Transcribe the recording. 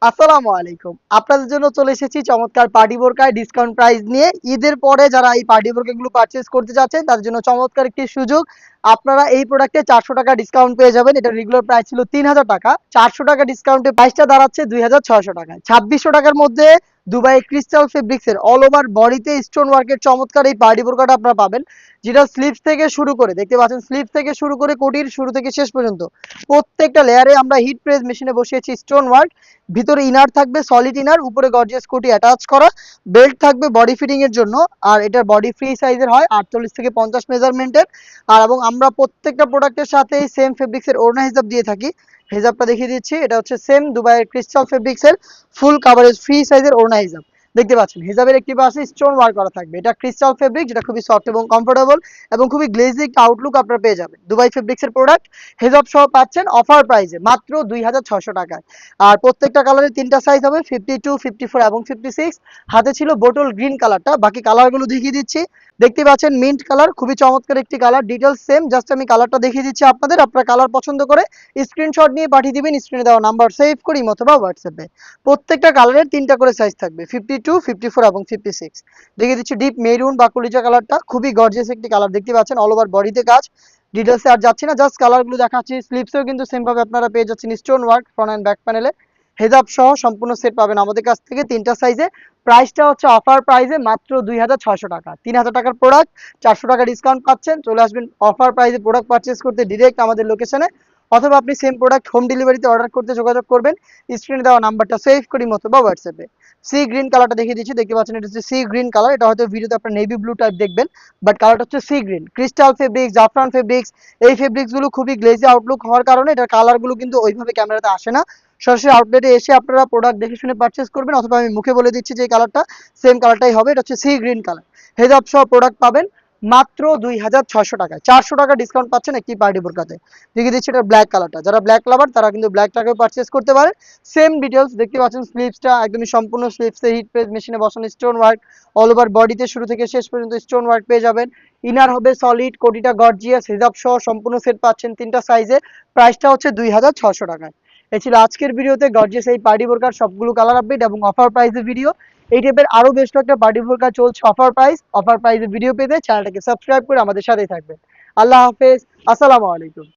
আসসালামু আলাইকুম। আপনাদের জন্য চলে এসেছি চমৎকার পার্টি বোরকায় ডিসকাউন্ট প্রাইস নিয়ে। ঈদের পরে যারা এই পার্টি বোরকাগুলো পারচেজ করতে যাচ্ছেন তাদের জন্য চমৎকার একটি সুযোগ। আপনারা এই প্রোডাক্টে ৳400 ডিসকাউন্ট পেয়ে যাবেন। এটার রেগুলার প্রাইস ছিল ৳৩,০০০। ৳400 ডিসকাউন্টে প্রাইসটা দাঁড়াচ্ছে ৳২,৬০০ টাকায়। ৳২,৬০০ মধ্যে দুবাই ক্রিস্টাল ফেব্রিক্সের অল ওভার বডিতে স্টোন ওয়ার্কের চমৎকার এই পার্টি বোরকাটা আপনারা পাবেন। যেটা স্লিভস থেকে শুরু করে দেখতে পাচ্ছেন স্লিভস থেকে শুরু করে কোটির শুরু থেকে শেষ পর্যন্ত প্রত্যেকটা লেয়ারে আমরা হিট প্রেস মেশিনে বসিয়েছি স্টোন ওয়ার্ক। ভিতরে ইনার থাকবে সলিড ইনার, উপরে গর্জিয়াস কোটি অ্যাটাচ করা, বেল্ট থাকবে বডি ফিটিং এর জন্য। আর এটার বডি ফ্রি সাইজের হয় 48 থেকে 50 মেজারমেন্টের। আর এবং আমরা প্রত্যেকটা প্রোডাক্টের সাথে সেম ফেব্রিক্স এর ওড়না হিজাব দিয়ে থাকি। হিজাবটা দেখিয়ে দিচ্ছি, এটা হচ্ছে সেম দুবাইয়ের ক্রিস্টাল ফেব্রিক্স এর ফুল কাভারেজ ফ্রি সাইজের ওড়না হিজাব। দেখতে পাচ্ছেন হিজাবের একটি পাশে স্টোন ওয়ার্ক করা থাকবে। এটা ক্রিস্টাল ফেব্রিক, যেটা খুবই সফট এবং কমফোর্টেবল এবং খুবই গ্লেজি একটা আউটলুক আপনারা পেয়ে যাবেন। দুবাই ফেব্রিক্স এর প্রোডাক্ট হিজাব সহ পাচ্ছেন অফার প্রাইসে মাত্র ২,৬০০ টাকায়। আর প্রত্যেকটা কালারের তিনটা সাইজ হবে 52, 54 এবং 56। হাতে ছিল বোটল গ্রিন কালারটা, বাকি কালারগুলো দেখিয়ে দিচ্ছি। দেখতে পাচ্ছেন মিন্ট কালার, খুবই চমৎকার একটি কালার। ডিটেলস সেম, জাস্ট আমি কালারটা দেখিয়ে দিচ্ছি আপনাদের। আপনারা কালার পছন্দ করে স্ক্রিনশট নিয়ে পাঠিয়ে দিবেন স্ক্রিনে দেওয়া নাম্বার সেভ করি অথবা হোয়াটসঅ্যাপে। প্রত্যেকটা কালারের তিনটা করে সাইজ থাকবে 52, 54 এবং 56। দেখিয়ে দিচ্ছি ডিপ মেরুন বা কলিজা কালারটা, খুবই গর্জিয়াস একটি কালার। দেখতে পাচ্ছেন অল ওভার বডিতে কাজ। ডিটেলসে আর যাচ্ছি না, জাস্ট কালারগুলো দেখাচ্ছি। স্লিপসেও কিন্তু সেম ভাবে আপনারা পেয়ে যাচ্ছেন stone work front and back প্যানেলে। হেজাব সহ সম্পূর্ণ সেট পাবেন আমাদের কাছ থেকে তিনটা সাইজে। প্রাইসটা হচ্ছে অফার প্রাইসে মাত্র ২,৬০০ টাকা। ৩,০০০ টাকার প্রোডাক্ট, ৳400 ডিসকাউন্ট পাচ্ছেন। চলে আসবেন অফার প্রাইসে প্রোডাক্ট পারচেজ করতে ডিরেক্ট আমাদের লোকেশনে, অথবা আপনি সেম প্রোডাক্ট হোম ডেলিভারিতে অর্ডার করতে যোগাযোগ করবেন স্ক্রিনে দেওয়া নাম্বারটা সেভ করি অথবা হোয়াটসঅ্যাপে। সি গ্রিন কালারটা দেখিয়ে দিচ্ছি। দেখতে পাচ্ছেন এটা হচ্ছে সি গ্রিন কালার। এটা হয়তো ভিডিওতে আপনার নেভি ব্লু টাইপ দেখবেন, বাট কালারটা হচ্ছে সি গ্রিন। ক্রিস্টাল ফেব্রিক্স, জাফরান ফেব্রিক্স, এই ফেব্রিক্সগুলো খুবই গ্লেজি আউটলুক হওয়ার কারণে এটার কালারগুলো কিন্তু ওইভাবে ক্যামেরাতে আসে না। সরাসরি আউটলেটে এসে আপনারা প্রোডাক্ট দেখে শুনে পারচেজ করবেন, অথবা আমি মুখে বলে দিচ্ছি যে কালারটা সেম কালারটাই হবে। এটা হচ্ছে সি গ্রিন কালার। হেজাব সহ প্রোডাক্ট পাবেন মাত্র ২,৬০০ টাকায়। ৳400 ডিসকাউন্ট পাচ্ছেন একটি পার্টি বোরকাতে। দেখিয়ে দিচ্ছি এটা ব্ল্যাক কালারটা। যারা ব্ল্যাক লাভার তারা কিন্তু ব্ল্যাকটাকেও পারচেজ করতে পারেন। সেম ডিটেলস দেখতে পাচ্ছেন। স্লিভসটা একদমই সম্পূর্ণ স্লিভসে হিট প্রেস মেশিনে বসানো স্টোন ওয়ার্ক। অল ওভার বডিতে শুরু থেকে শেষ পর্যন্ত স্টোন ওয়ার্ক পেয়ে যাবেন। ইনার হবে সলিড, কোটিটা গর্জিয়াস, হিজাব সহ সম্পূর্ণ সেট পাচ্ছেন তিনটা সাইজে। প্রাইসটা হচ্ছে ২,৬০০ টাকায়। এই ছিল আজকের ভিডিওতে গর্জিয়াস এই পার্টি বোরকার সবগুলো কালার আপডেট এবং অফার প্রাইসের ভিডিও। এই টাইপের আরো বেশ কয়েকটা পার্টি বোরকা চলছে অফার প্রাইসের ভিডিও পেতে চ্যানেলটাকে সাবস্ক্রাইব করে আমাদের সাথেই থাকবেন। আল্লাহ হাফেজ, আসসালামু আলাইকুম।